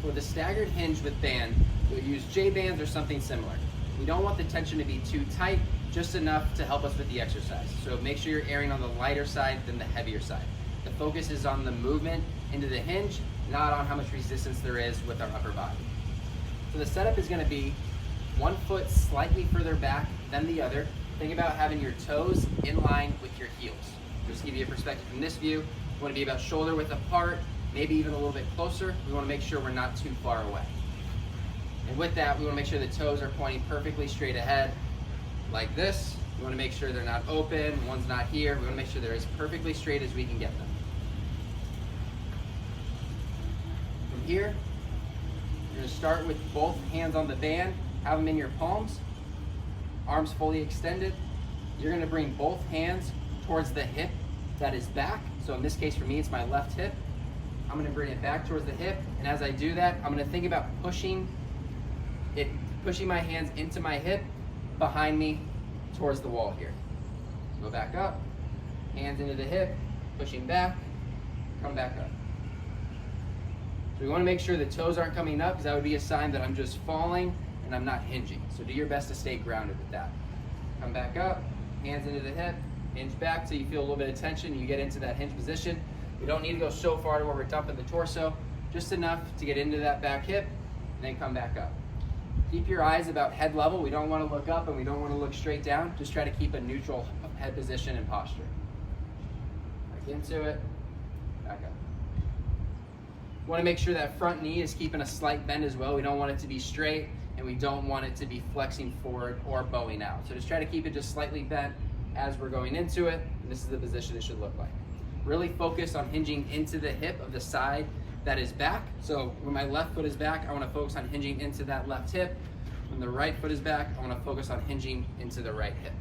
For the staggered hinge with band, you'll use J-bands or something similar. We don't want the tension to be too tight, just enough to help us with the exercise. So make sure you're erring on the lighter side than the heavier side. The focus is on the movement into the hinge, not on how much resistance there is with our upper body. So the setup is going to be one foot slightly further back than the other. Think about having your toes in line with your heels. Just to give you a perspective from this view, you want to be about shoulder width apart, maybe even a little bit closer. We want to make sure we're not too far away. And with that, we want to make sure the toes are pointing perfectly straight ahead, like this. We want to make sure they're not open, one's not here. We want to make sure they're as perfectly straight as we can get them. From here, you're going to start with both hands on the band, have them in your palms, arms fully extended. You're going to bring both hands towards the hip that is back. So in this case for me, it's my left hip. I'm going to bring it back towards the hip, and as I do that, I'm going to think about pushing my hands into my hip behind me towards the wall here. Go back up, hands into the hip, pushing back, come back up. So we want to make sure the toes aren't coming up, because that would be a sign that I'm just falling and I'm not hinging. So do your best to stay grounded with that. Come back up, hands into the hip, hinge back till you feel a little bit of tension, you get into that hinge position. We don't need to go so far to where we're dumping the torso, just enough to get into that back hip, and then come back up. Keep your eyes about head level. We don't want to look up and we don't want to look straight down. Just try to keep a neutral head position and posture. Back into it, back up. We want to make sure that front knee is keeping a slight bend as well. We don't want it to be straight, and we don't want it to be flexing forward or bowing out. So just try to keep it just slightly bent as we're going into it, and this is the position it should look like. Really focus on hinging into the hip of the side that is back. So when my left foot is back, I want to focus on hinging into that left hip. When the right foot is back, I want to focus on hinging into the right hip.